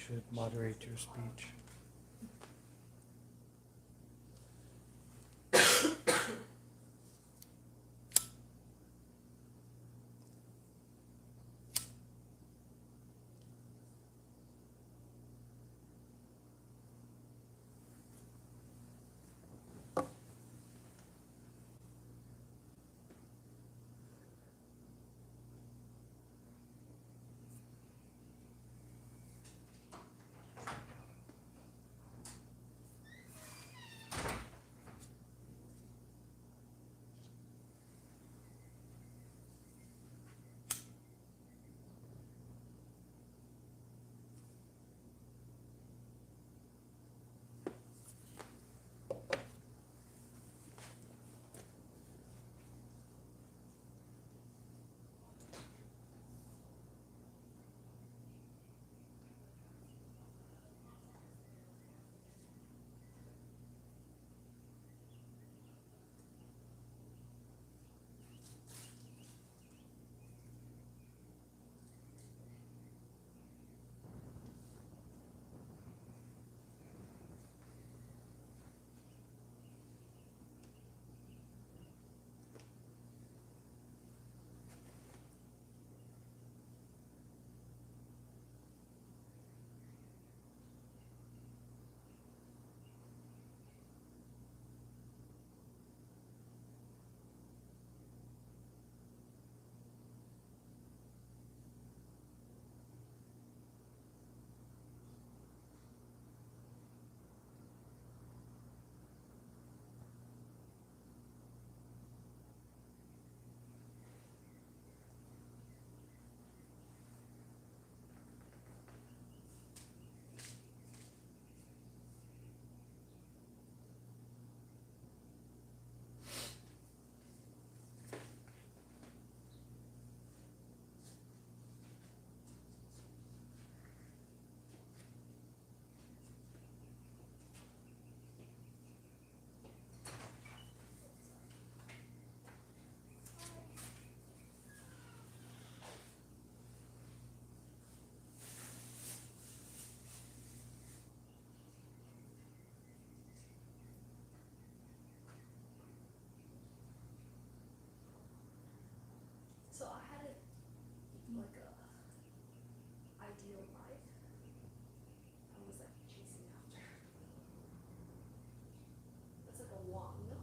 should moderate your speech. So I had a like a ideal life. I was like chasing after. It's like a wand.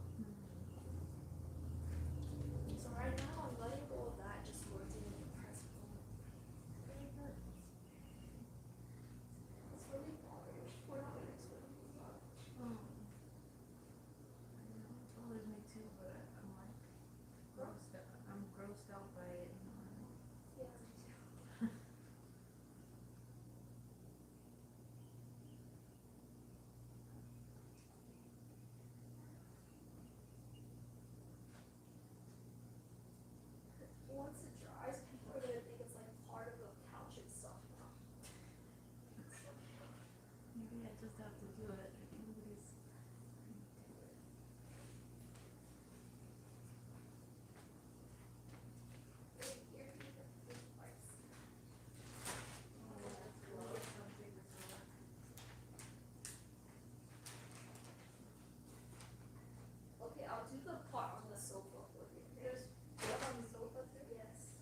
So right now I'm letting go of that, just working in the present moment. Really good. It's really boring. We're not gonna explain about it. I know, it bothers me too, but I'm like I'm grossed out by it, you know. Yeah, me too. Once it dries, people are gonna think it's like part of the couch and stuff now. Maybe I just have to do it. Nobody's Here, here's parts. Okay, I'll do the part on the sofa for you. Here's what on the sofa too? Yes.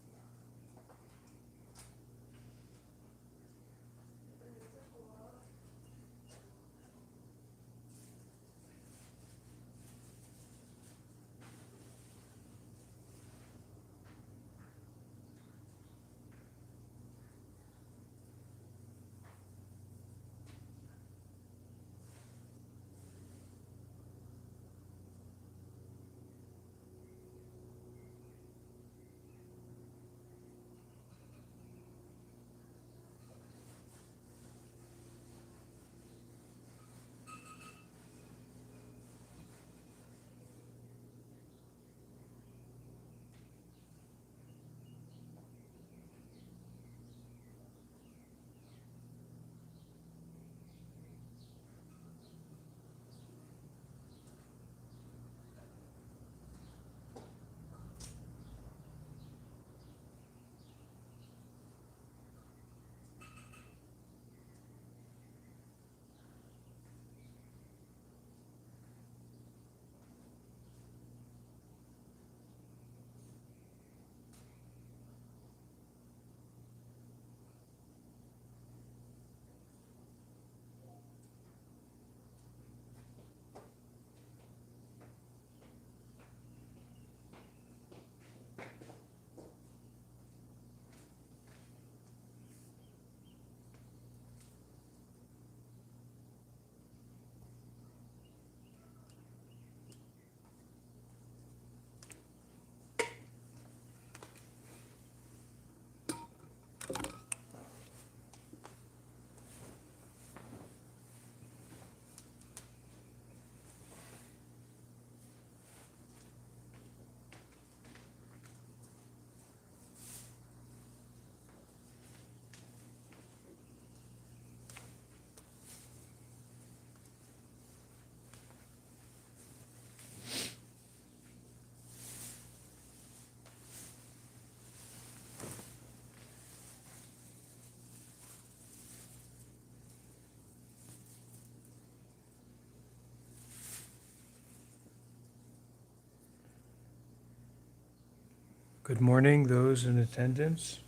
Good morning, those in attendance.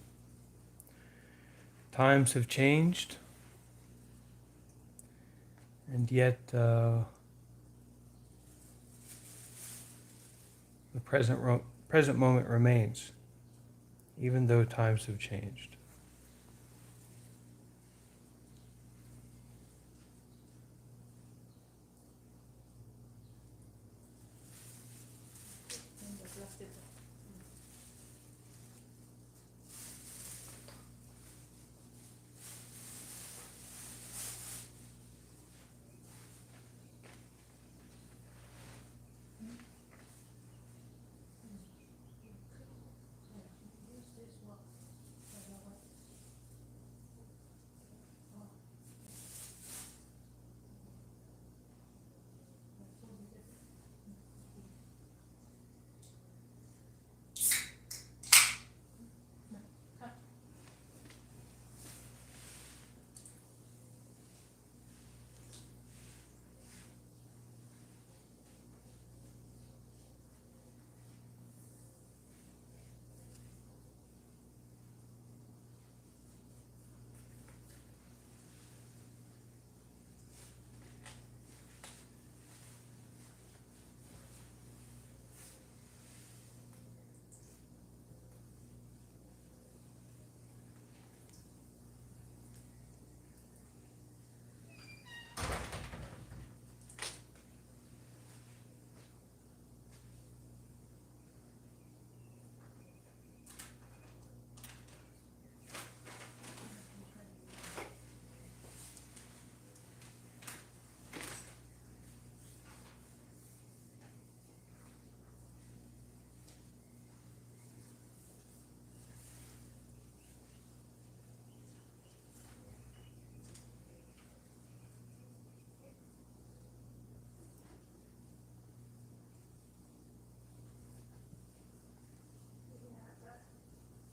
Times have changed, and yet the present moment remains, even though times have changed.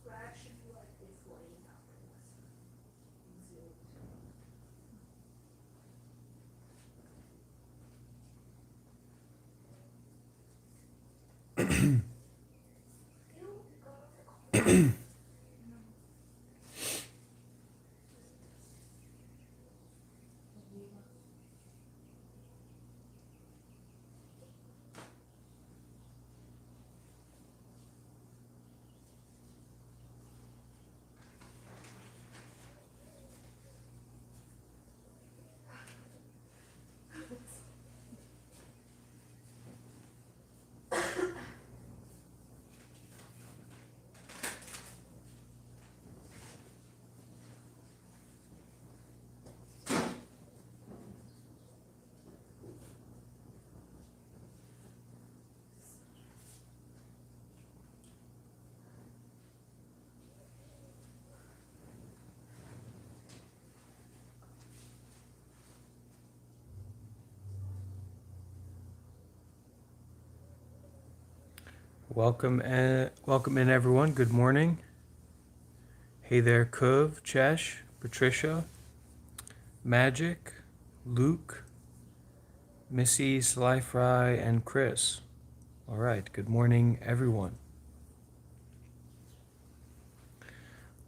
Flag should be like this lane after this. Zoom. Welcome in everyone. Good morning. Hey there, Kuv, Chesh, Patricia, Magic, Luke, Missy, Sly Fry, and Chris. All right, good morning, everyone.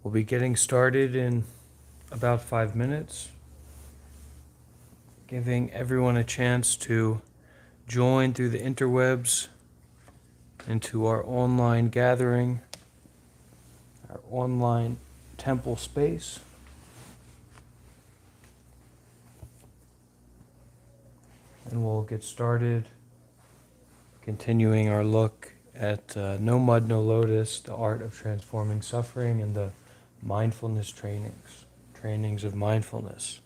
We'll be getting started in about 5 minutes, giving everyone a chance to join through the interwebs into our online gathering, our online temple space. And we'll get started, continuing our look at No Mud, No Lotus, the art of transforming suffering, and the mindfulness trainings of mindfulness,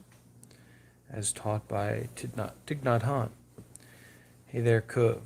as taught by Thich Nhat Han. Hey there, Kuv.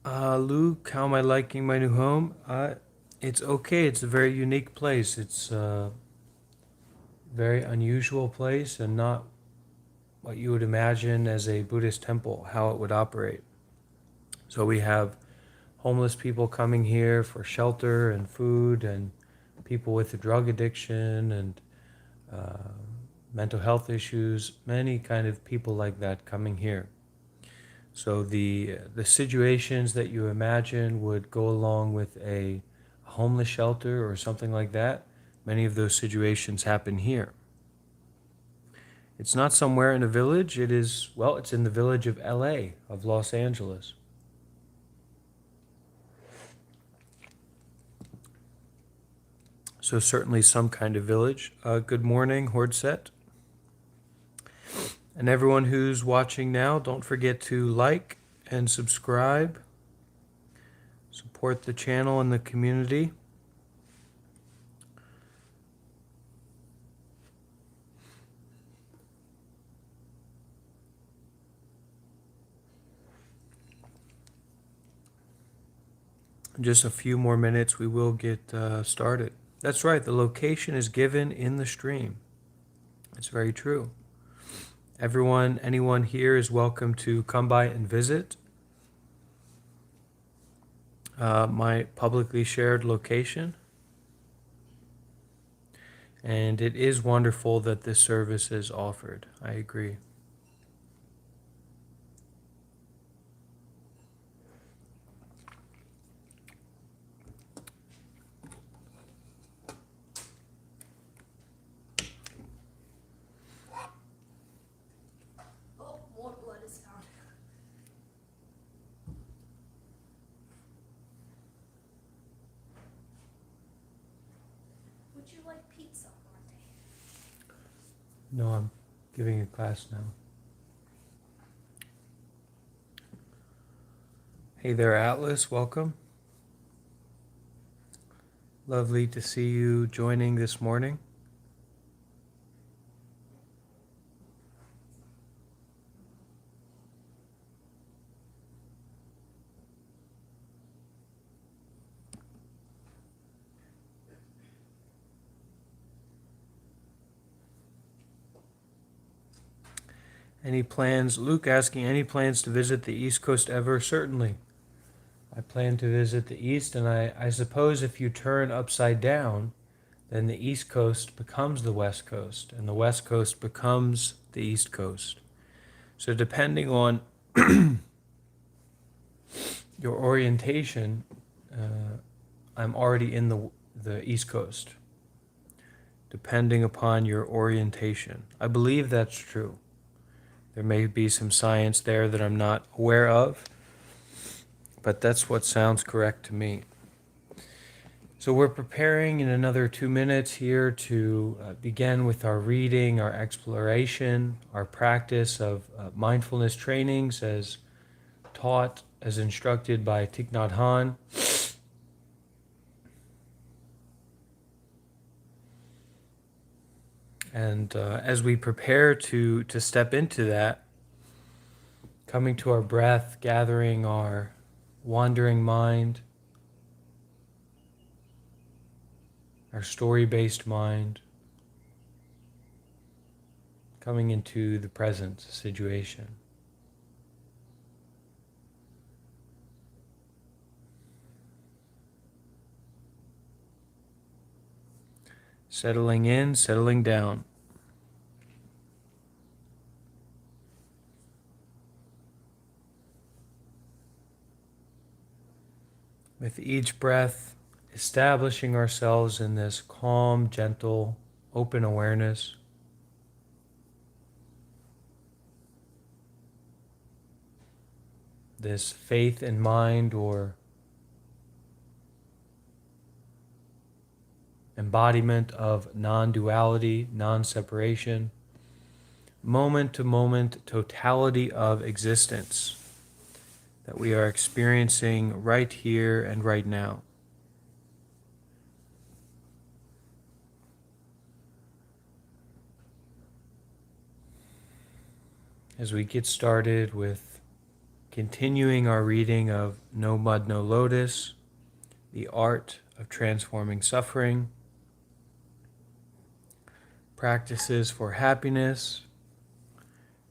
Luke, how am I liking my new home? It's okay. It's a very unique place. It's a very unusual place and not what you would imagine as a Buddhist temple, how it would operate. So we have homeless people coming here for shelter and food, and people with a drug addiction and uh, mental health issues, many kind of people like that coming here. So the situations that you imagine would go along with a homeless shelter or something like that, many of those situations happen here. It's not somewhere in a village, it is, well, it's in the village of LA, of Los Angeles. So certainly some kind of village. Good morning, Hordset. And everyone who's watching now, don't forget to like and subscribe. Support the channel and the community. In just a few more minutes, we will get started. That's right, the location is given in the stream. It's very true. Anyone here is welcome to come by and visit my publicly shared location. And it is wonderful that this service is offered. I agree. Oh, more blood is found. Would you like pizza, Monte? No, I'm giving a class now. Hey there, Atlas. Welcome. Lovely to see you joining this morning. Any plans? Luke asking, any plans to visit the East Coast ever? Certainly. I plan to visit the East, and I suppose if you turn upside down, then the East Coast becomes the West Coast, and the West Coast becomes the East Coast. So depending on your orientation, I'm already in the East Coast, depending upon your orientation. I believe that's true. There may be some science there that I'm not aware of, but that's what sounds correct to me. So we're preparing in another 2 minutes here to begin with our reading, our exploration, our practice of mindfulness trainings as taught, as instructed by Thich Nhat Han. And as we prepare to step into that, coming to our breath, gathering our wandering mind, our story-based mind, coming into the present situation. Settling in, settling down. With each breath, establishing ourselves in this calm, gentle, open awareness. This faith in mind or embodiment of non-duality, non-separation, moment-to-moment totality of existence that we are experiencing right here and right now. As we get started with continuing our reading of No Mud, No Lotus, The Art of Transforming Suffering, Practices for Happiness,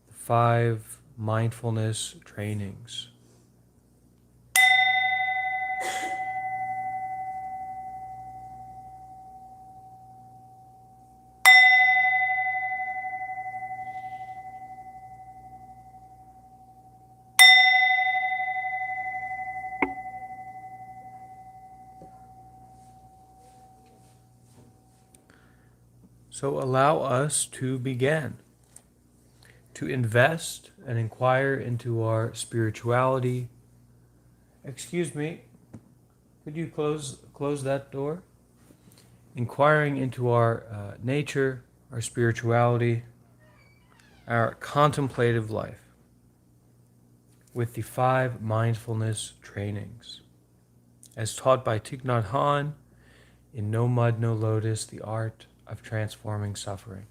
the 5 Mindfulness Trainings. So allow us to begin, to invest and inquire into our spirituality. Excuse me, could you close that door? Inquiring into our nature, our spirituality, our contemplative life with the 5 mindfulness trainings, as taught by Thich Nhat Han in No Mud, No Lotus, The Art of Transforming Suffering.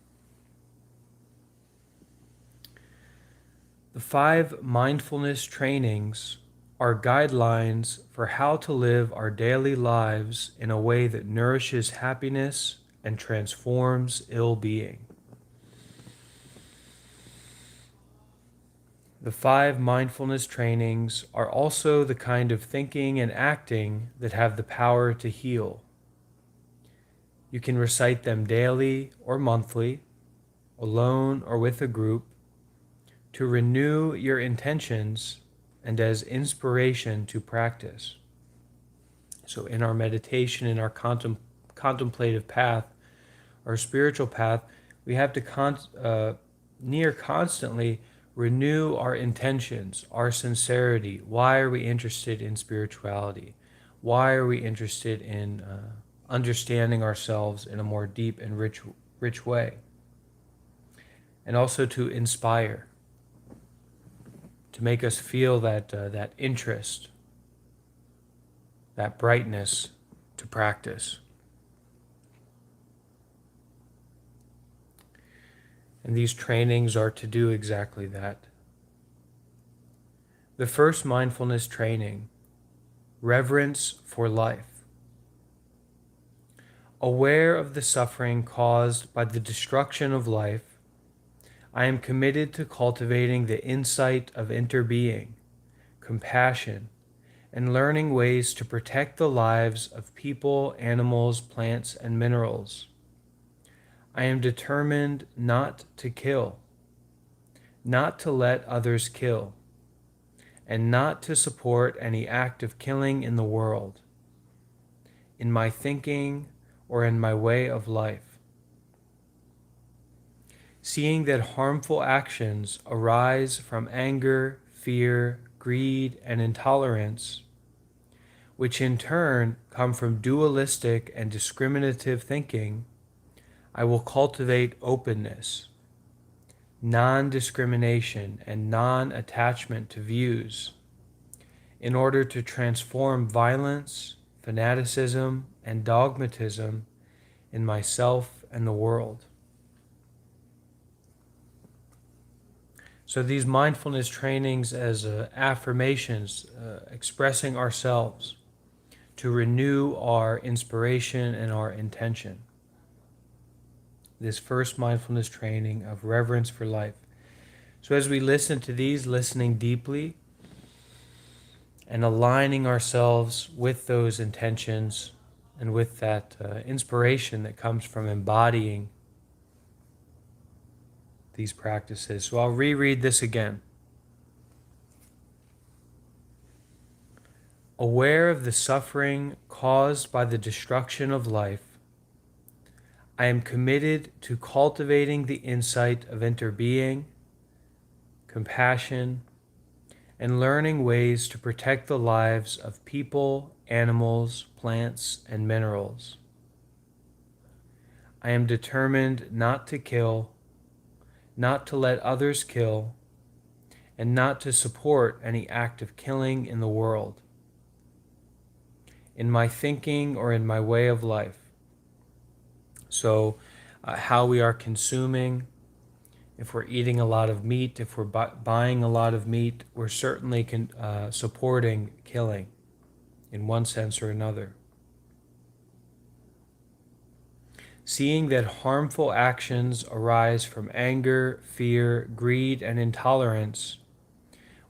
The 5 mindfulness trainings are guidelines for how to live our daily lives in a way that nourishes happiness and transforms ill-being. The 5 mindfulness trainings are also the kind of thinking and acting that have the power to heal. You can recite them daily or monthly, alone or with a group, to renew your intentions and as inspiration to practice. So in our meditation, in our contemplative path, our spiritual path, we have to near constantly renew our intentions, our sincerity. Why are we interested in spirituality? Why are we interested in understanding ourselves in a more deep and rich way? And also to inspire, to make us feel that interest, that brightness to practice. And these trainings are to do exactly that. The first mindfulness training, reverence for life. Aware of the suffering caused by the destruction of life, I am committed to cultivating the insight of interbeing, compassion, and learning ways to protect the lives of people, animals, plants, and minerals. I am determined not to kill, not to let others kill, and not to support any act of killing in the world, in my thinking or in my way of life. Seeing that harmful actions arise from anger, fear, greed, and intolerance, which in turn come from dualistic and discriminative thinking, I will cultivate openness, non-discrimination, and non-attachment to views in order to transform violence, fanaticism, and dogmatism in myself and the world. So these mindfulness trainings as affirmations, expressing ourselves to renew our inspiration and our intention. This first mindfulness training of reverence for life. So as we listen to these, listening deeply and aligning ourselves with those intentions and with that inspiration that comes from embodying these practices. So I'll reread this again. Aware of the suffering caused by the destruction of life, I am committed to cultivating the insight of interbeing, compassion, and learning ways to protect the lives of people, animals, plants, and minerals. I am determined not to kill, not to let others kill, and not to support any act of killing in the world, in my thinking or in my way of life. So how we are consuming If we're eating a lot of meat, if we're buying a lot of meat, we're certainly supporting killing in one sense or another. Seeing that harmful actions arise from anger, fear, greed, and intolerance,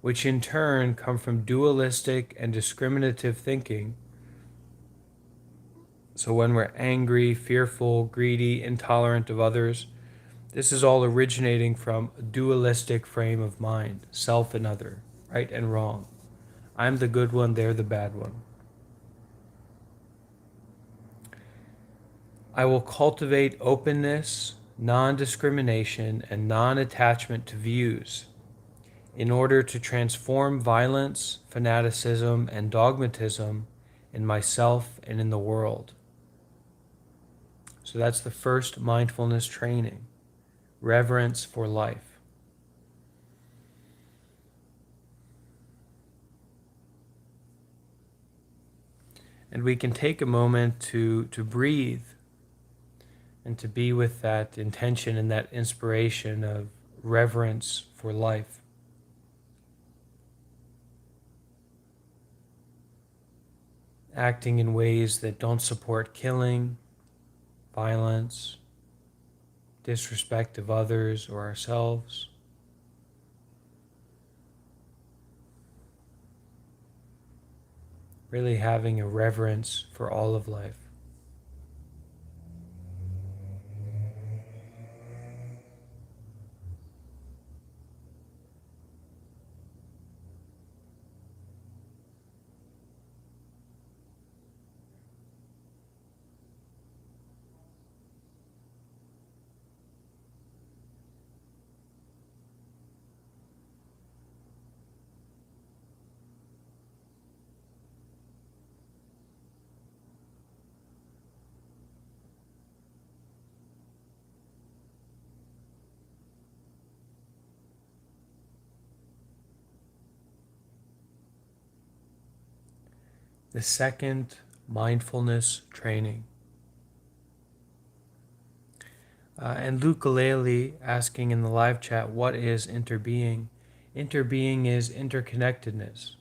which in turn come from dualistic and discriminative thinking. So when we're angry, fearful, greedy, intolerant of others, this is all originating from a dualistic frame of mind, self and other, right and wrong. I'm the good one, they're the bad one. I will cultivate openness, non-discrimination, and non-attachment to views in order to transform violence, fanaticism, and dogmatism in myself and in the world. So that's the first mindfulness training, reverence for life. And we can take a moment to breathe and to be with that intention and that inspiration of reverence for life. Acting in ways that don't support killing, violence, disrespect of others or ourselves. Really having a reverence for all of life. The second mindfulness training. And Lukulele asking in the live chat, what is interbeing? Interbeing is interconnectedness,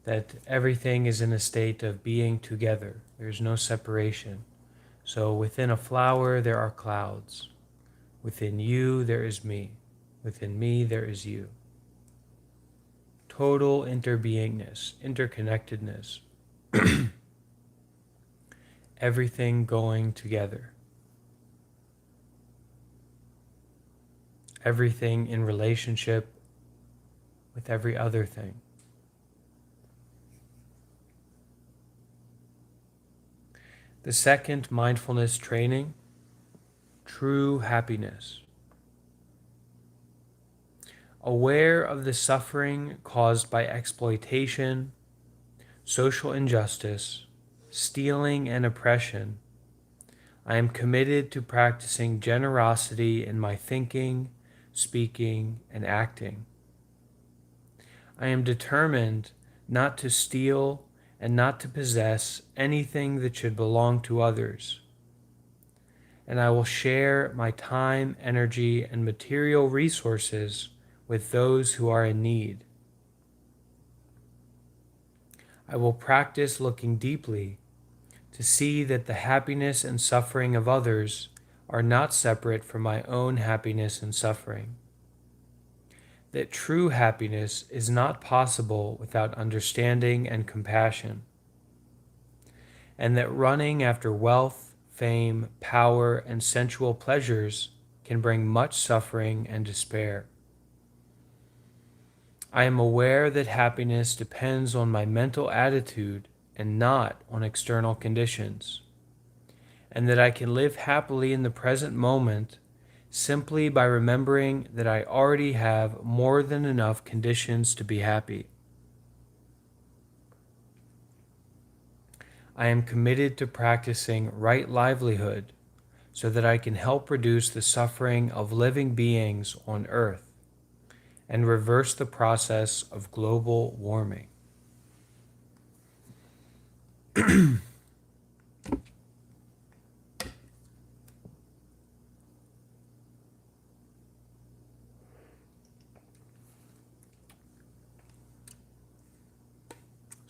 that everything is in a state of being together. There's no separation. So within a flower, there are clouds. Within you, there is me. Within me, there is you. Total interbeingness, interconnectedness. Everything going together. Everything in relationship with every other thing. The second mindfulness training, true happiness. Aware of the suffering caused by exploitation, social injustice, stealing, and oppression, I am committed to practicing generosity in my thinking, speaking, and acting. I am determined not to steal and not to possess anything that should belong to others. And I will share my time, energy, and material resources with those who are in need. I will practice looking deeply to see that the happiness and suffering of others are not separate from my own happiness and suffering. That true happiness is not possible without understanding and compassion. And that running after wealth, fame, power, and sensual pleasures can bring much suffering and despair. I am aware that happiness depends on my mental attitude and not on external conditions, and that I can live happily in the present moment simply by remembering that I already have more than enough conditions to be happy. I am committed to practicing right livelihood so that I can help reduce the suffering of living beings on Earth and reverse the process of global warming.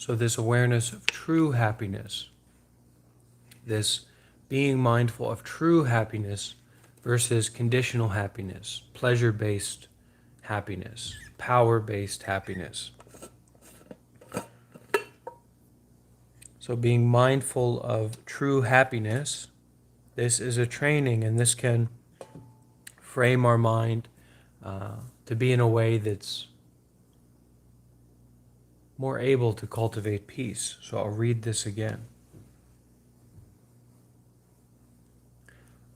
So this awareness of true happiness, this being mindful of true happiness versus conditional happiness, pleasure-based happiness, power-based happiness. So being mindful of true happiness, this is a training, and this can frame our mind to be in a way that's more able to cultivate peace. So I'll read this again.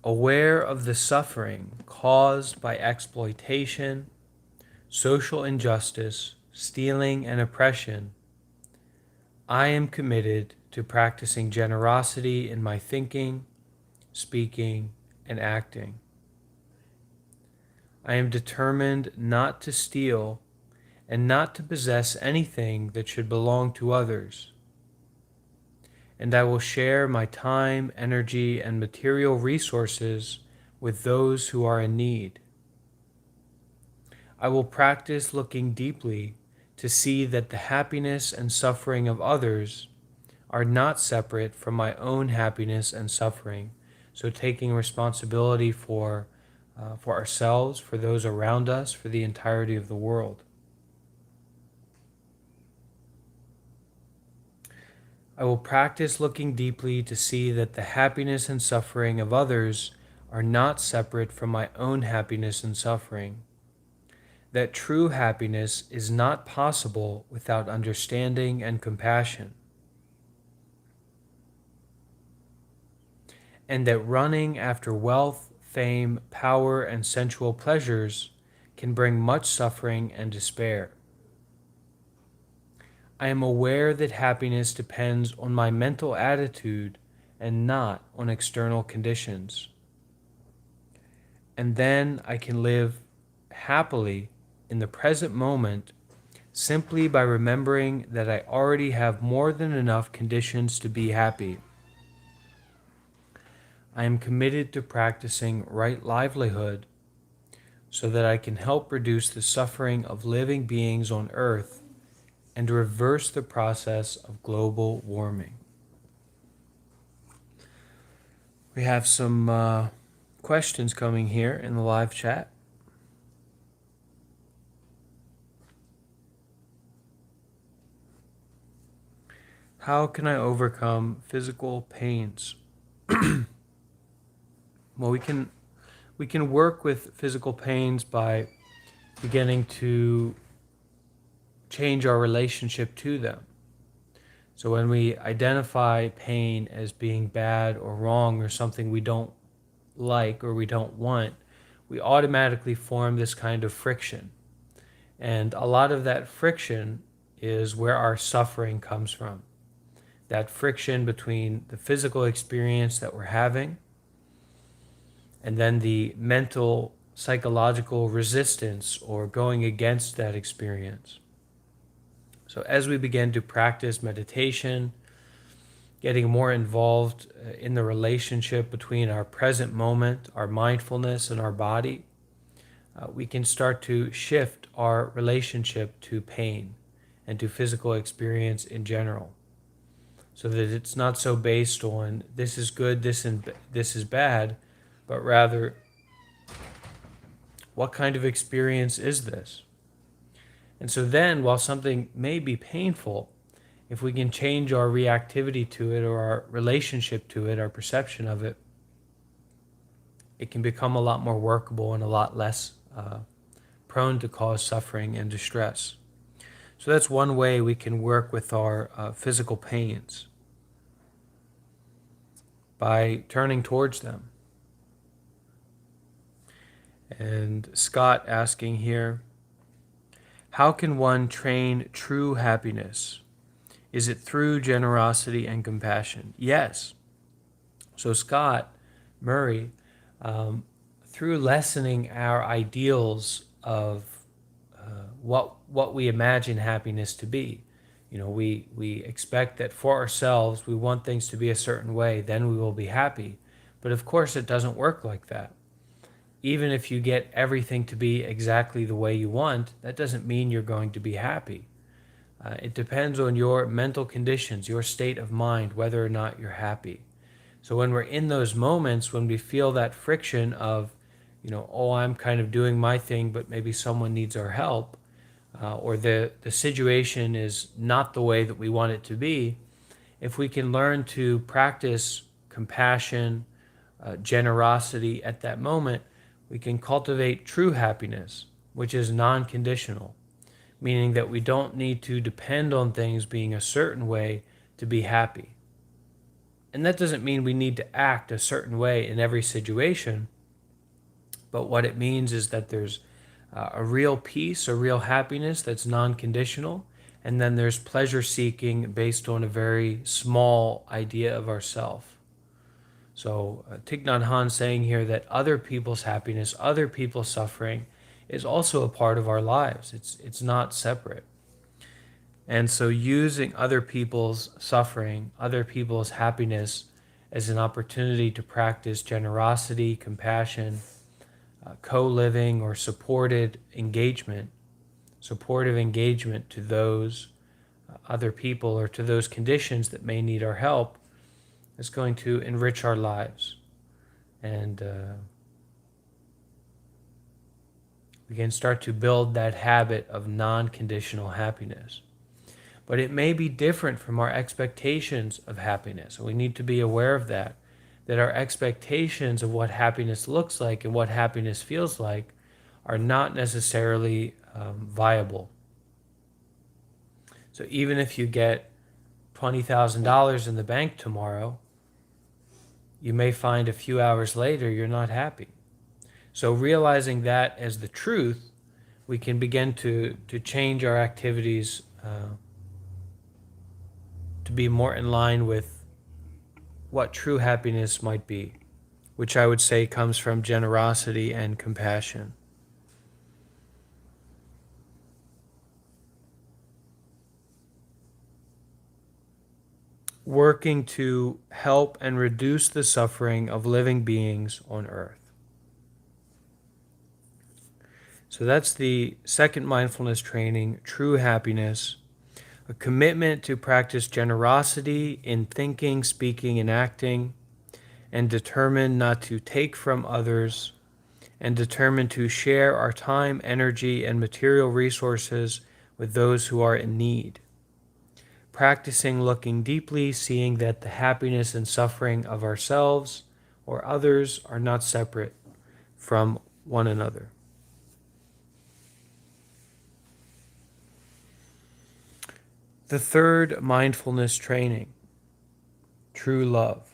Aware of the suffering caused by exploitation, social injustice, stealing, and oppression, I am committed to practicing generosity in my thinking, speaking, and acting. I am determined not to steal and not to possess anything that should belong to others. And I will share my time, energy, and material resources with those who are in need. I will practice looking deeply to see that the happiness and suffering of others are not separate from my own happiness and suffering. So taking responsibility for ourselves, for those around us, for the entirety of the world. I will practice looking deeply to see that the happiness and suffering of others are not separate from my own happiness and suffering. That true happiness is not possible without understanding and compassion. And that running after wealth, fame, power, and sensual pleasures can bring much suffering and despair. I am aware that happiness depends on my mental attitude and not on external conditions. And then I can live happily in the present moment simply by remembering that I already have more than enough conditions to be happy. I am committed to practicing right livelihood so that I can help reduce the suffering of living beings on earth and reverse the process of global warming. We have some questions coming here in the live chat. How can I overcome physical pains? Well, we can work with physical pains by beginning to change our relationship to them. So when we identify pain as being bad or wrong or something we don't like or we don't want, we automatically form this kind of friction. And a lot of that friction is where our suffering comes from. That friction between the physical experience that we're having and then the mental, psychological resistance or going against that experience. So as we begin to practice meditation, getting more involved in the relationship between our present moment, our mindfulness, and our body, we can start to shift our relationship to pain and to physical experience in general. So that it's not so based on this is good, this is bad, but rather, what kind of experience is this? And so then, while something may be painful, if we can change our reactivity to it or our relationship to it, our perception of it, it can become a lot more workable and a lot less prone to cause suffering and distress. So that's one way we can work with our physical pains, by turning towards them. And Scott asking here, how can one train true happiness? Is it through generosity and compassion? Yes. So Scott Murray, through lessening our ideals of what we imagine happiness to be. You know, we expect that for ourselves, we want things to be a certain way, then we will be happy. But of course it doesn't work like that. Even if you get everything to be exactly the way you want, that doesn't mean you're going to be happy. It depends on your mental conditions, your state of mind, whether or not you're happy. So when we're in those moments, when we feel that friction of, oh, I'm kind of doing my thing, but maybe someone needs our help, or the situation is not the way that we want it to be, if we can learn to practice compassion, generosity at that moment, we can cultivate true happiness, which is non-conditional, meaning that we don't need to depend on things being a certain way to be happy. And that doesn't mean we need to act a certain way in every situation, but what it means is that there's a real peace, a real happiness that's non-conditional, and then there's pleasure seeking based on a very small idea of ourself. So Thich Nhat Han saying here that other people's happiness, other people's suffering is also a part of our lives. It's not separate. And so using other people's suffering, other people's happiness as an opportunity to practice generosity, compassion, co-living or supportive engagement to those other people or to those conditions that may need our help is going to enrich our lives. And we can start to build that habit of non-conditional happiness. But it may be different from our expectations of happiness. We need to be aware of that our expectations of what happiness looks like and what happiness feels like are not necessarily viable. So even if you get $20,000 in the bank tomorrow, you may find a few hours later you're not happy. So realizing that as the truth, we can begin to change our activities to be more in line with what true happiness might be, which I would say comes from generosity and compassion. Working to help and reduce the suffering of living beings on earth. So that's the second mindfulness training, true happiness, a commitment to practice generosity in thinking, speaking, and acting, and determined not to take from others, and determined to share our time, energy, and material resources with those who are in need. Practicing looking deeply, seeing that the happiness and suffering of ourselves or others are not separate from one another. The third mindfulness training, true love.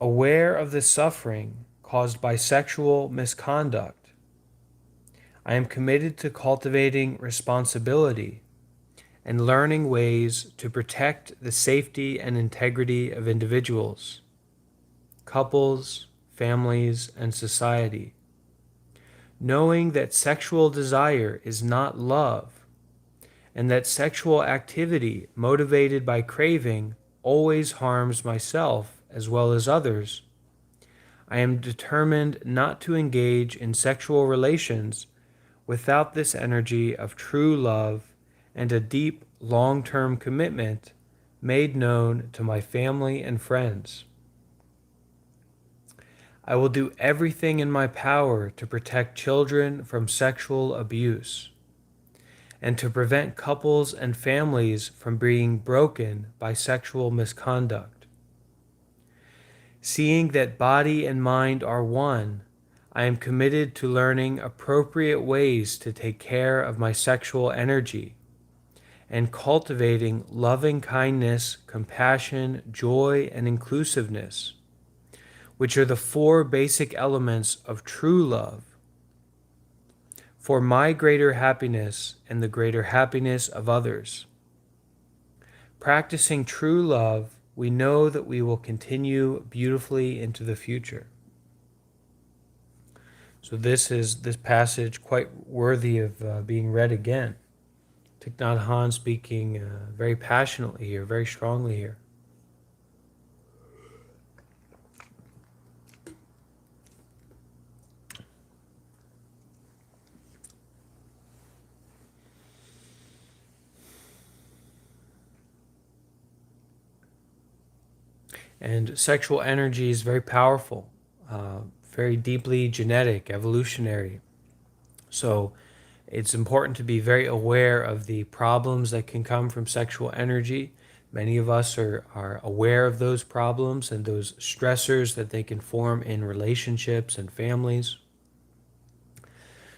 Aware of the suffering caused by sexual misconduct, I am committed to cultivating responsibility and learning ways to protect the safety and integrity of individuals, couples, families, and society. Knowing that sexual desire is not love, and that sexual activity motivated by craving always harms myself as well as others, I am determined not to engage in sexual relations without this energy of true love and a deep, long-term commitment made known to my family and friends. I will do everything in my power to protect children from sexual abuse and to prevent couples and families from being broken by sexual misconduct. Seeing that body and mind are one, I am committed to learning appropriate ways to take care of my sexual energy and cultivating loving kindness, compassion, joy, and inclusiveness, which are the four basic elements of true love, for my greater happiness and the greater happiness of others. Practicing true love, we know that we will continue beautifully into the future. So this passage quite worthy of being read again. Thich Nhat Han speaking very passionately here, very strongly here. And sexual energy is very powerful, very deeply genetic, evolutionary. So it's important to be very aware of the problems that can come from sexual energy. Many of us are aware of those problems and those stressors that they can form in relationships and families.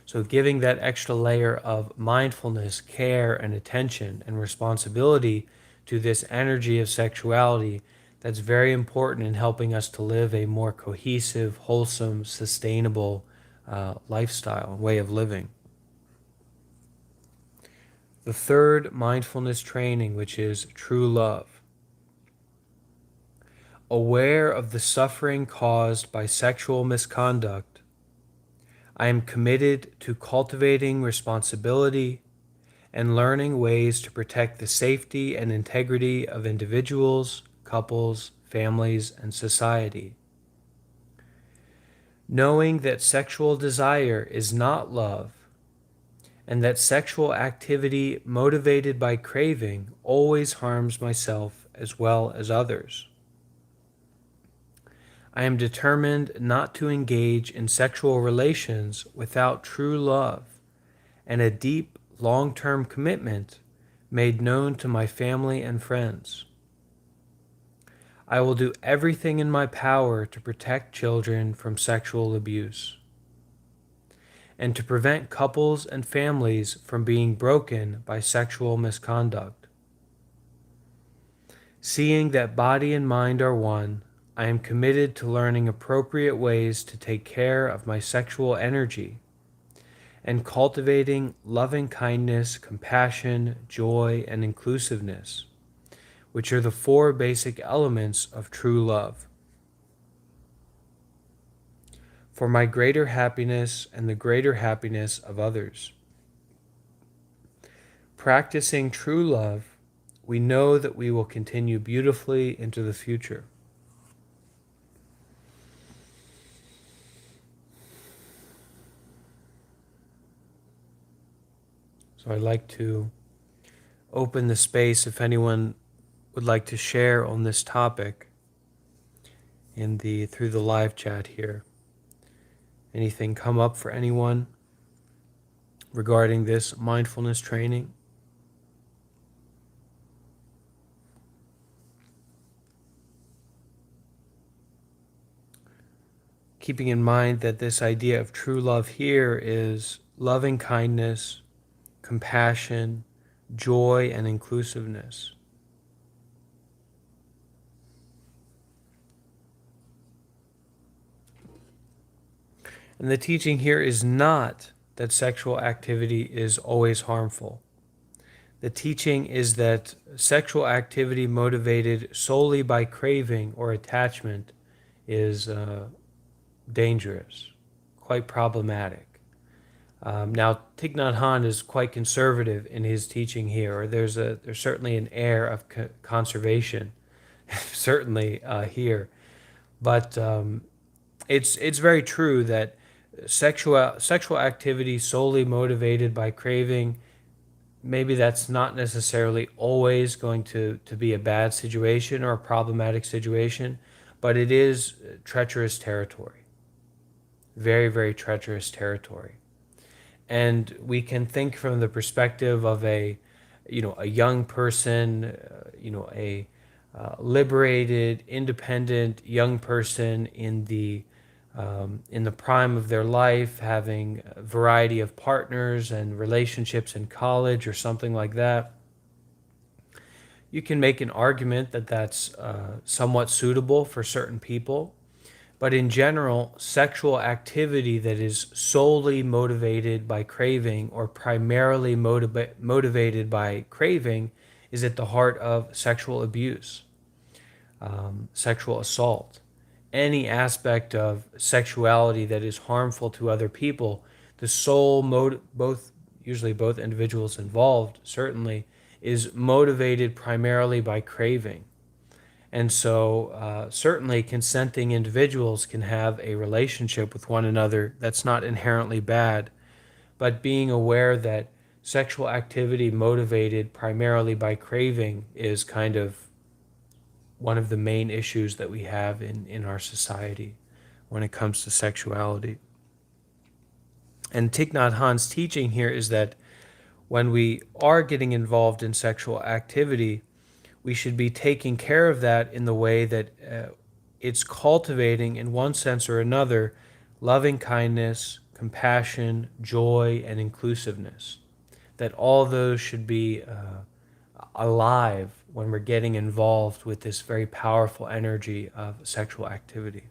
So, giving that extra layer of mindfulness, care, and attention and responsibility to this energy of sexuality, that's very important in helping us to live a more cohesive, wholesome, sustainable lifestyle, way of living. The third mindfulness training, which is true love. Aware of the suffering caused by sexual misconduct, I am committed to cultivating responsibility and learning ways to protect the safety and integrity of individuals, couples, families, and society. Knowing that sexual desire is not love, and that sexual activity motivated by craving always harms myself as well as others. I am determined not to engage in sexual relations without true love and a deep, long-term commitment made known to my family and friends. I will do everything in my power to protect children from sexual abuse and to prevent couples and families from being broken by sexual misconduct. Seeing that body and mind are one, I am committed to learning appropriate ways to take care of my sexual energy and cultivating loving kindness, compassion, joy, and inclusiveness, which are the four basic elements of true love. For my greater happiness and the greater happiness of others. Practicing true love, we know that we will continue beautifully into the future. So I'd like to open the space if anyone would like to share on this topic through the live chat here. Anything come up for anyone regarding this mindfulness training? Keeping in mind that this idea of true love here is loving kindness, compassion, joy, and inclusiveness. And the teaching here is not that sexual activity is always harmful. The teaching is that sexual activity motivated solely by craving or attachment is dangerous, quite problematic. Now, Thich Nhat Han is quite conservative in his teaching here. There's certainly an air of conservation, certainly here, but it's very true that sexual activity solely motivated by craving, maybe that's not necessarily always going to be a bad situation or a problematic situation, but it is treacherous territory. Very, very treacherous territory. And we can think from the perspective of a young person, a liberated, independent young person in the prime of their life, having a variety of partners and relationships in college or something like that. You can make an argument that that's somewhat suitable for certain people. But in general, sexual activity that is solely motivated by craving or primarily motivated by craving is at the heart of sexual abuse, sexual assault. Any aspect of sexuality that is harmful to other people, the sole usually both individuals involved, certainly, is motivated primarily by craving. And so certainly consenting individuals can have a relationship with one another that's not inherently bad, but being aware that sexual activity motivated primarily by craving is kind of one of the main issues that we have in our society when it comes to sexuality. And Thich Nhat Han's teaching here is that when we are getting involved in sexual activity, we should be taking care of that in the way that it's cultivating, in one sense or another, loving kindness, compassion, joy, and inclusiveness. That all those should be alive when we're getting involved with this very powerful energy of sexual activity.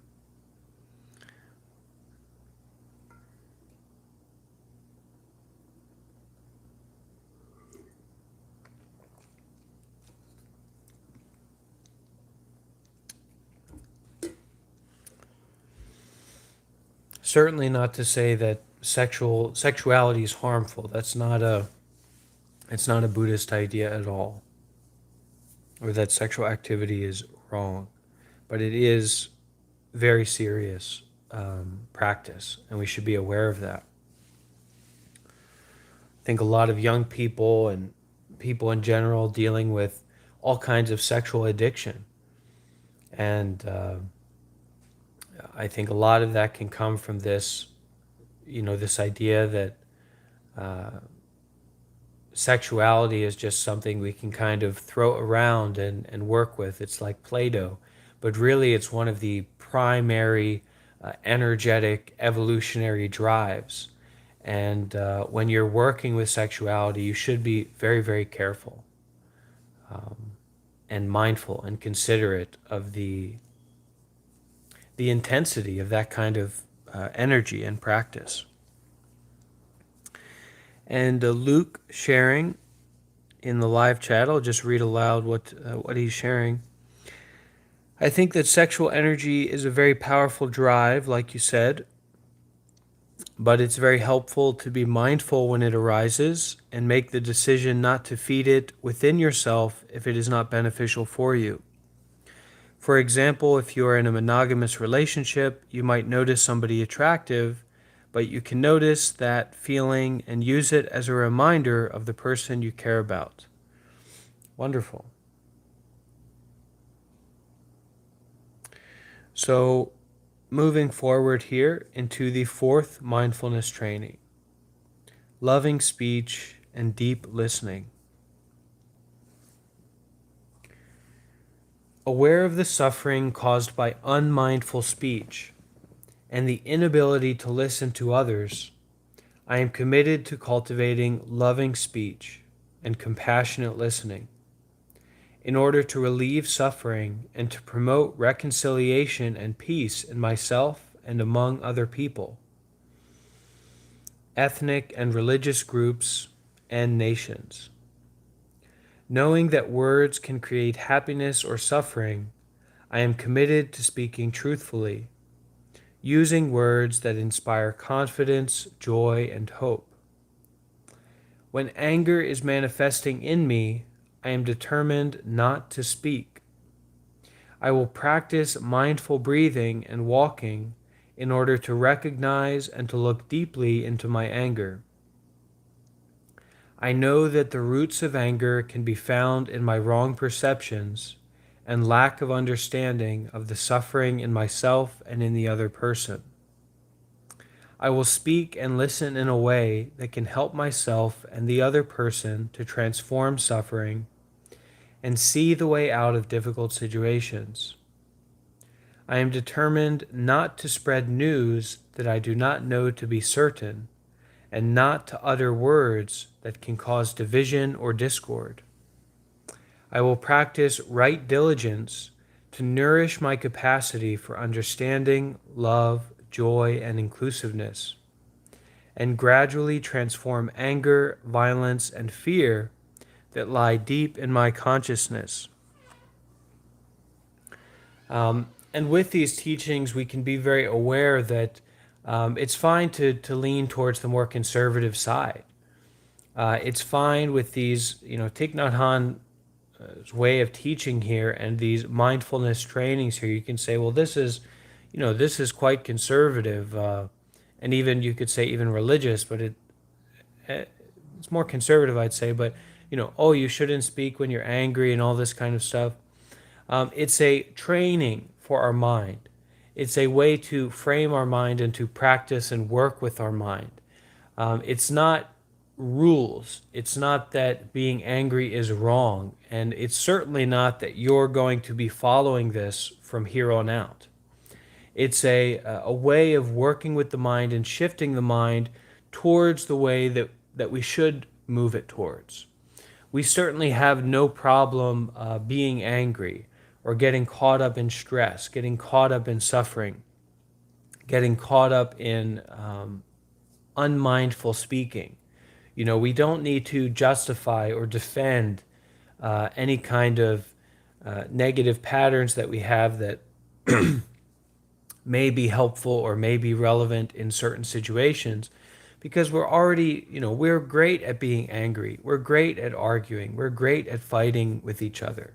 Certainly not to say that sexuality is harmful. It's not a Buddhist idea at all, or that sexual activity is wrong, but it is very serious practice, and we should be aware of that. I think a lot of young people and people in general dealing with all kinds of sexual addiction, and I think a lot of that can come from this, this idea that sexuality is just something we can kind of throw around and work with. It's like Play-Doh. But really, it's one of the primary energetic evolutionary drives. And when you're working with sexuality, you should be very, very careful and mindful and considerate of the intensity of that kind of energy and practice. And Luke sharing in the live chat, I'll just read aloud what he's sharing. I think that sexual energy is a very powerful drive, like you said, but it's very helpful to be mindful when it arises and make the decision not to feed it within yourself if it is not beneficial for you. For example, if you are in a monogamous relationship, you might notice somebody attractive, but you can notice that feeling and use it as a reminder of the person you care about. Wonderful. So, moving forward here into the fourth mindfulness training, loving speech and deep listening. Aware of the suffering caused by unmindful speech and the inability to listen to others, I am committed to cultivating loving speech and compassionate listening in order to relieve suffering and to promote reconciliation and peace in myself and among other people, ethnic and religious groups, and nations. Knowing that words can create happiness or suffering, I am committed to speaking truthfully, using words that inspire confidence, joy, and hope. When anger is manifesting in me, I am determined not to speak. I will practice mindful breathing and walking in order to recognize and to look deeply into my anger. I know that the roots of anger can be found in my wrong perceptions and lack of understanding of the suffering in myself and in the other person. I will speak and listen in a way that can help myself and the other person to transform suffering and see the way out of difficult situations. I am determined not to spread news that I do not know to be certain, and not to utter words that can cause division or discord. I will practice right diligence to nourish my capacity for understanding, love, joy, and inclusiveness, and gradually transform anger, violence, and fear that lie deep in my consciousness. And with these teachings, we can be very aware that it's fine to lean towards the more conservative side. It's fine with these, Thich Nhat Han's way of teaching here and these mindfulness trainings here. You can say, well, this is quite conservative, and even you could say even religious, but it's more conservative, I'd say. But you shouldn't speak when you're angry and all this kind of stuff. It's a training for our mind. It's a way to frame our mind and to practice and work with our mind. It's not rules. It's not that being angry is wrong. And it's certainly not that you're going to be following this from here on out. It's a way of working with the mind and shifting the mind towards the way that we should move it towards. We certainly have no problem being angry or getting caught up in stress, getting caught up in suffering, getting caught up in unmindful speaking. We don't need to justify or defend any kind of negative patterns that we have that may be helpful or may be relevant in certain situations, because we're great at being angry. We're great at arguing. We're great at fighting with each other.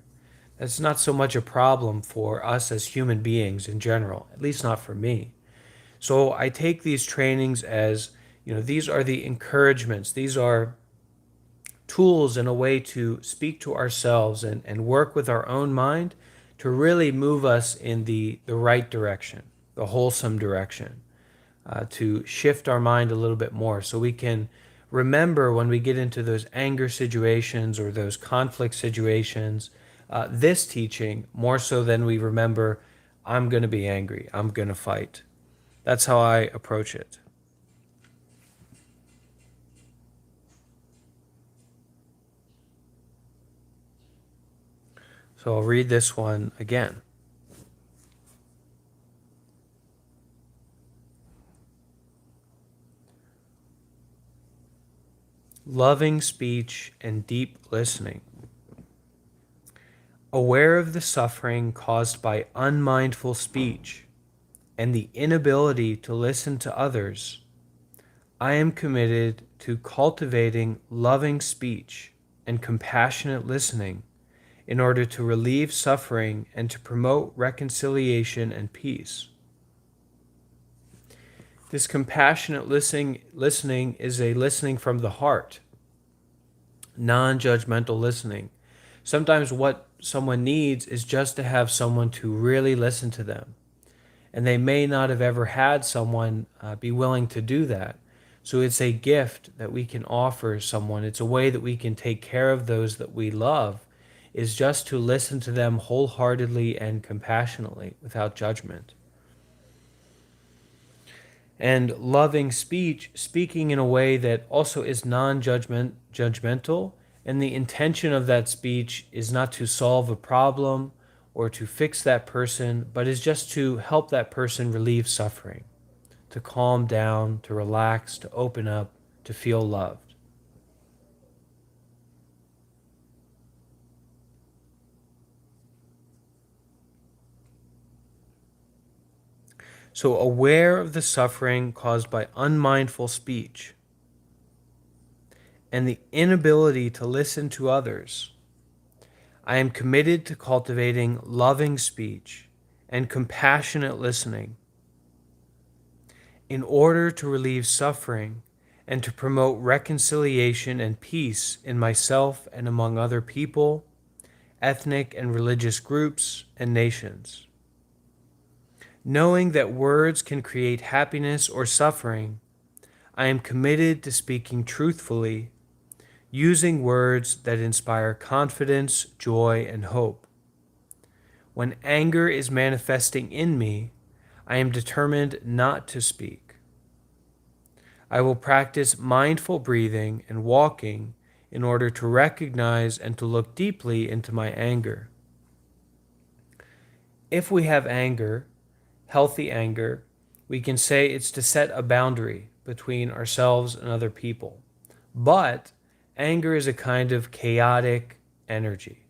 That's not so much a problem for us as human beings in general, at least not for me. So I take these trainings as, these are the encouragements. These are tools and a way to speak to ourselves and work with our own mind to really move us in the right direction, the wholesome direction, to shift our mind a little bit more so we can remember when we get into those anger situations or those conflict situations, this teaching more so than we remember, I'm going to be angry, I'm going to fight. That's how I approach it. So I'll read this one again. Loving speech and deep listening. Aware of the suffering caused by unmindful speech and the inability to listen to others, I am committed to cultivating loving speech and compassionate listening in order to relieve suffering and to promote reconciliation and peace. This compassionate listening is a listening from the heart, non-judgmental listening. Sometimes what someone needs is just to have someone to really listen to them. And they may not have ever had someone be willing to do that. So it's a gift that we can offer someone. It's a way that we can take care of those that we love, is just to listen to them wholeheartedly and compassionately without judgment. And loving speech, speaking in a way that also is non-judgmental, and the intention of that speech is not to solve a problem or to fix that person, but is just to help that person relieve suffering, to calm down, to relax, to open up, to feel loved. So aware of the suffering caused by unmindful speech and the inability to listen to others, I am committed to cultivating loving speech and compassionate listening in order to relieve suffering and to promote reconciliation and peace in myself and among other people, ethnic and religious groups, and nations. Knowing that words can create happiness or suffering, I am committed to speaking truthfully, using words that inspire confidence, joy, and hope. When anger is manifesting in me, I am determined not to speak. I will practice mindful breathing and walking in order to recognize and to look deeply into my anger. If we have anger, healthy anger, we can say it's to set a boundary between ourselves and other people. But anger is a kind of chaotic energy.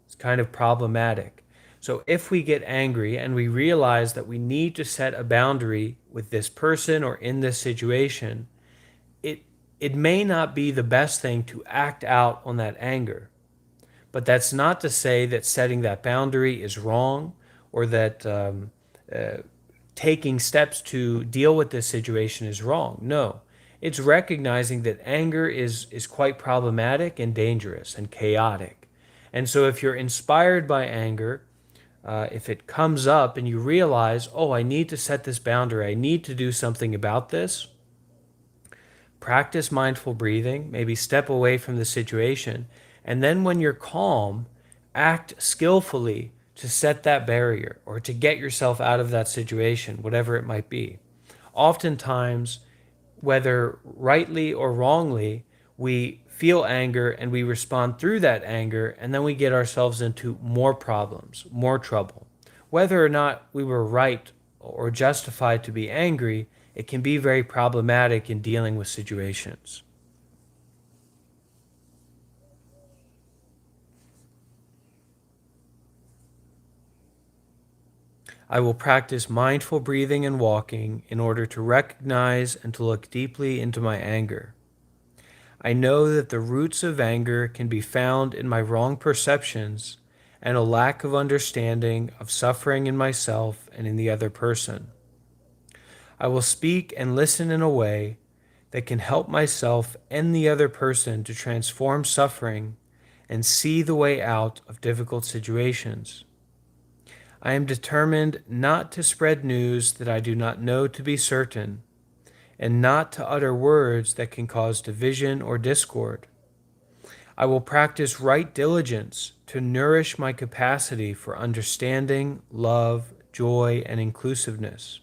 It's kind of problematic. So if we get angry and we realize that we need to set a boundary with this person or in this situation, it may not be the best thing to act out on that anger. But that's not to say that setting that boundary is wrong or that taking steps to deal with this situation is wrong. No, it's recognizing that anger is quite problematic and dangerous and chaotic. And so if you're inspired by anger, if it comes up and you realize, oh, I need to set this boundary, I need to do something about this, practice mindful breathing, maybe step away from the situation, and then when you're calm, act skillfully to set that barrier or to get yourself out of that situation, whatever it might be. Oftentimes, whether rightly or wrongly, we feel anger and we respond through that anger, and then we get ourselves into more problems, more trouble. Whether or not we were right or justified to be angry, it can be very problematic in dealing with situations. I will practice mindful breathing and walking in order to recognize and to look deeply into my anger. I know that the roots of anger can be found in my wrong perceptions and a lack of understanding of suffering in myself and in the other person. I will speak and listen in a way that can help myself and the other person to transform suffering and see the way out of difficult situations. I am determined not to spread news that I do not know to be certain, and not to utter words that can cause division or discord. I will practice right diligence to nourish my capacity for understanding, love, joy, and inclusiveness,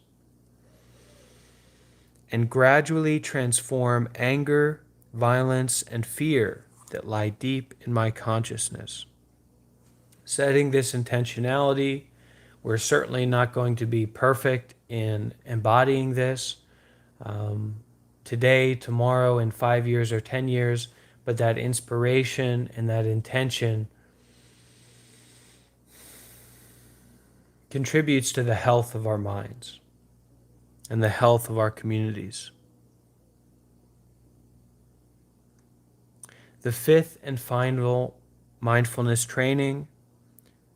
and gradually transform anger, violence, and fear that lie deep in my consciousness. Setting this intentionality, we're certainly not going to be perfect in embodying this today, tomorrow, in 5 years or 10 years, but that inspiration and that intention contributes to the health of our minds and the health of our communities. The fifth and final mindfulness training,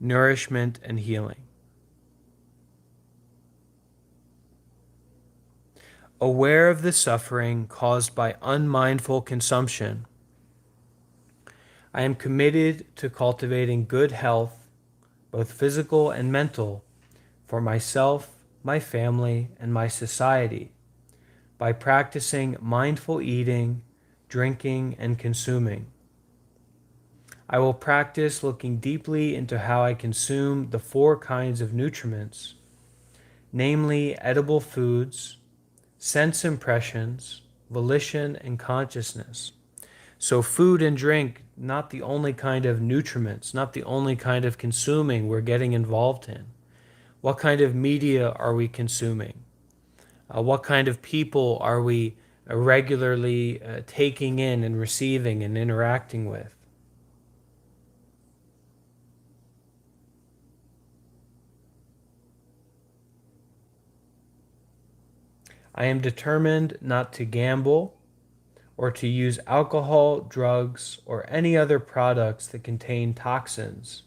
nourishment and healing. Aware of the suffering caused by unmindful consumption, I am committed to cultivating good health, both physical and mental, for myself, my family, and my society by practicing mindful eating, drinking, and consuming. I will practice looking deeply into how I consume the 4 kinds of nutriments, namely edible foods, sense impressions, volition, and consciousness. So food and drink, not the only kind of nutriments, not the only kind of consuming we're getting involved in. What kind of media are we consuming? What kind of people are we regularly taking in and receiving and interacting with? I am determined not to gamble or to use alcohol, drugs, or any other products that contain toxins,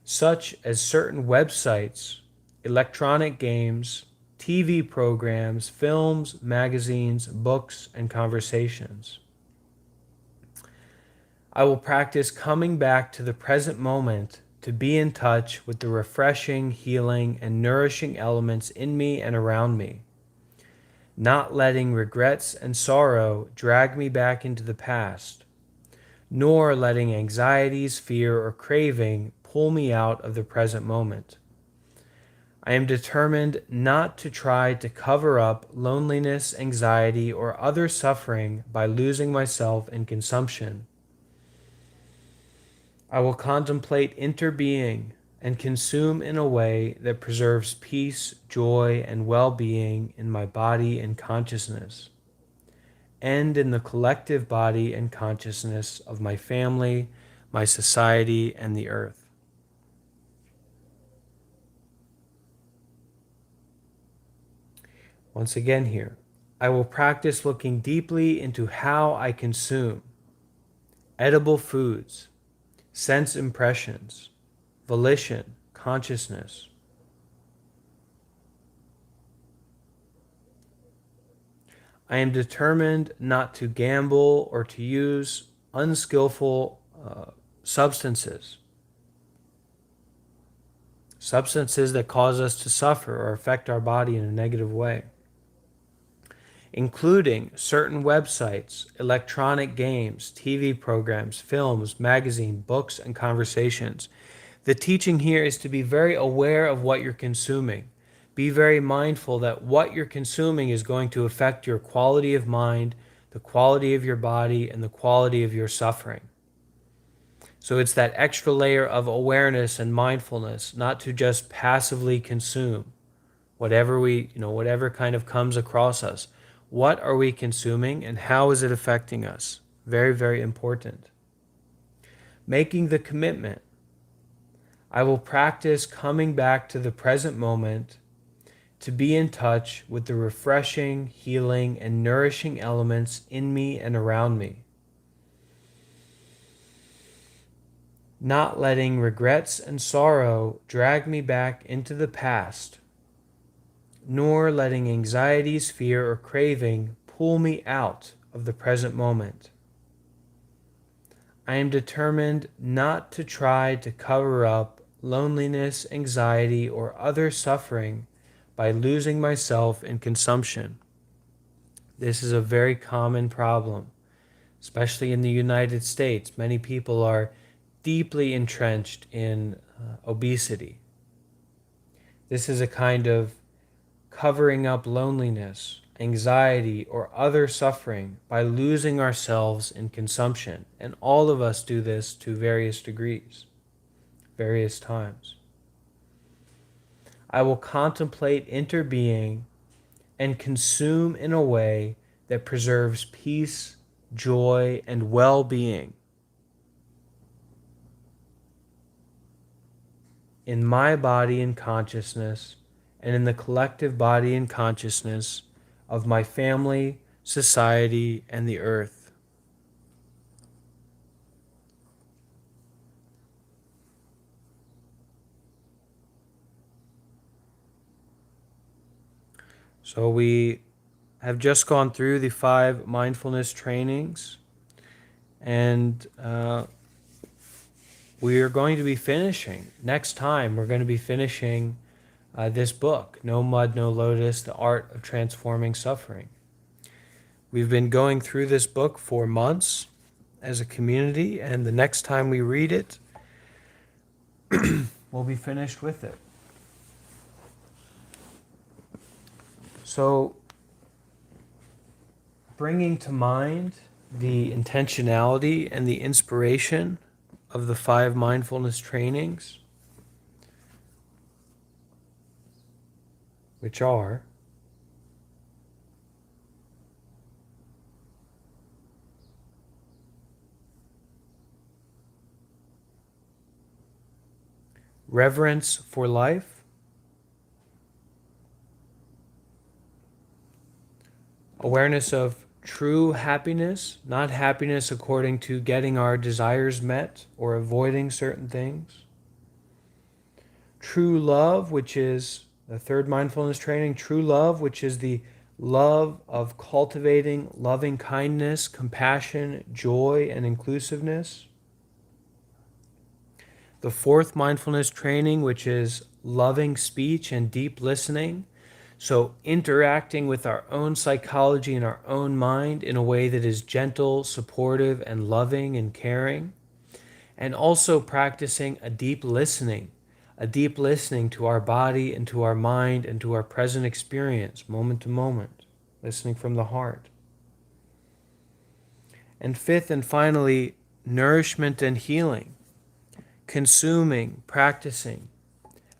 such as certain websites, electronic games, TV programs, films, magazines, books, and conversations. I will practice coming back to the present moment to be in touch with the refreshing, healing, and nourishing elements in me and around me, not letting regrets and sorrow drag me back into the past, nor letting anxieties, fear, or craving pull me out of the present moment. I am determined not to try to cover up loneliness, anxiety, or other suffering by losing myself in consumption. I will contemplate interbeing and consume in a way that preserves peace, joy, and well-being in my body and consciousness, and in the collective body and consciousness of my family, my society, and the earth. Once again here, I will practice looking deeply into how I consume edible foods, sense impressions, volition, consciousness. I am determined not to gamble or to use unskillful substances, substances that cause us to suffer or affect our body in a negative way, including certain websites, electronic games, TV programs, films, magazines, books, and conversations. The teaching here is to be very aware of what you're consuming. Be very mindful that what you're consuming is going to affect your quality of mind, the quality of your body, and the quality of your suffering. So it's that extra layer of awareness and mindfulness, not to just passively consume whatever kind of comes across us. What are we consuming and how is it affecting us? Very, very important. Making the commitment. I will practice coming back to the present moment to be in touch with the refreshing, healing, and nourishing elements in me and around me. Not letting regrets and sorrow drag me back into the past, nor letting anxieties, fear, or craving pull me out of the present moment. I am determined not to try to cover up loneliness, anxiety, or other suffering by losing myself in consumption. This is a very common problem, especially in the United States. Many people are deeply entrenched in obesity. This is a kind of covering up loneliness, anxiety, or other suffering by losing ourselves in consumption. And all of us do this to various degrees, various times. I will contemplate interbeing and consume in a way that preserves peace, joy, and well-being in my body and consciousness, and in the collective body and consciousness of my family, society, and the earth. So we have just gone through the 5 mindfulness trainings, and we are going to be finishing. Next time, we're going to be finishing this book, No Mud, No Lotus, The Art of Transforming Suffering. We've been going through this book for months as a community, and the next time we read it, we'll be finished with it. So, bringing to mind the intentionality and the inspiration of the 5 mindfulness trainings, which are reverence for life, awareness of true happiness, not happiness according to getting our desires met or avoiding certain things, true love, which is the 3rd mindfulness training, true love, which is the love of cultivating loving kindness, compassion, joy, and inclusiveness. The 4th mindfulness training, which is loving speech and deep listening. So interacting with our own psychology and our own mind in a way that is gentle, supportive, and loving and caring. And also practicing a deep listening to our body and to our mind and to our present experience, moment to moment, listening from the heart. And 5th and finally, nourishment and healing. Consuming, practicing,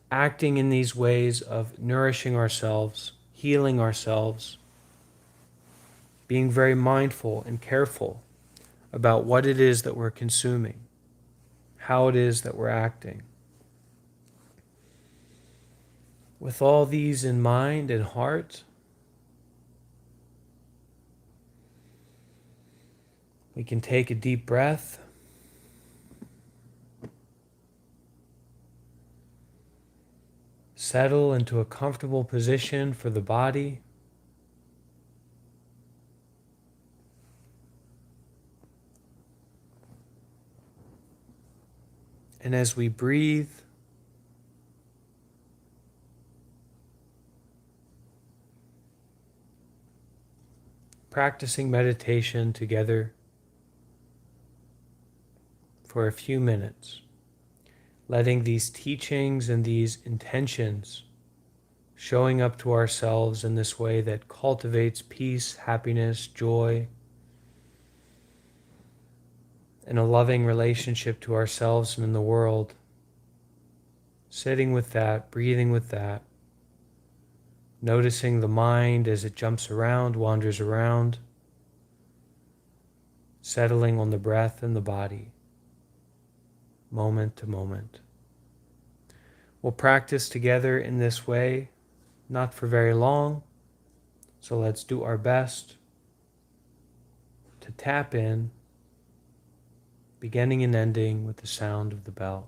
acting in these ways of nourishing ourselves, healing ourselves, being very mindful and careful about what it is that we're consuming, how it is that we're acting. With all these in mind and heart, we can take a deep breath. Settle into a comfortable position for the body. And as we breathe, practicing meditation together for a few minutes, letting these teachings and these intentions showing up to ourselves in this way that cultivates peace, happiness, joy, and a loving relationship to ourselves and in the world. Sitting with that, breathing with that, noticing the mind as it jumps around, wanders around, settling on the breath and the body, moment to moment. We'll practice together in this way, not for very long, so let's do our best to tap in, beginning and ending with the sound of the bell.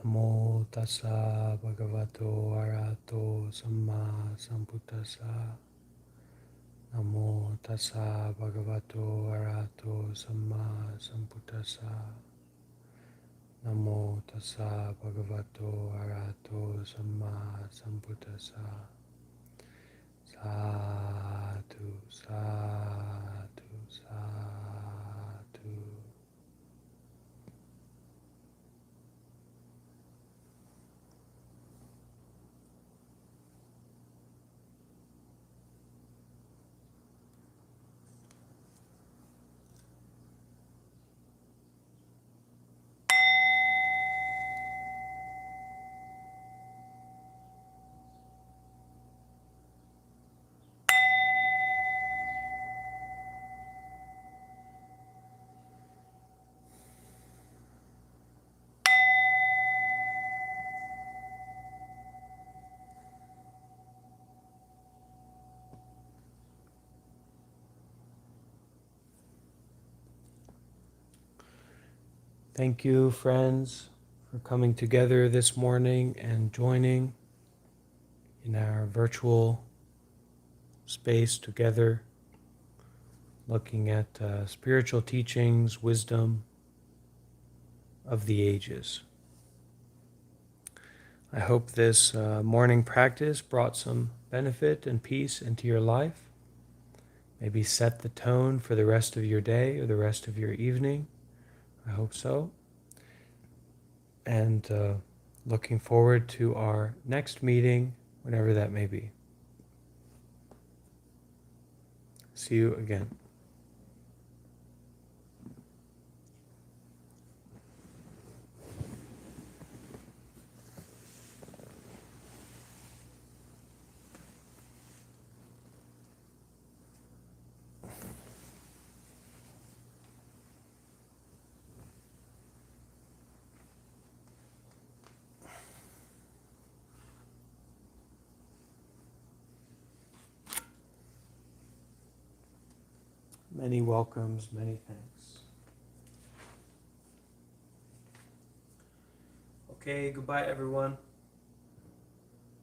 Namo tassa bhagavato arahato samma sambuddhassa. Namo tassa bhagavato arahato samma sambuddhassa. Namo tassa bhagavato arahato samma sambuddhassa. Sadhu, sadhu, sadhu. Thank you, friends, for coming together this morning and joining in our virtual space together, looking at spiritual teachings, wisdom of the ages. I hope this morning practice brought some benefit and peace into your life. Maybe set the tone for the rest of your day or the rest of your evening. I hope so. And looking forward to our next meeting, whenever that may be. See you again. Many welcomes, many thanks. Okay, goodbye everyone.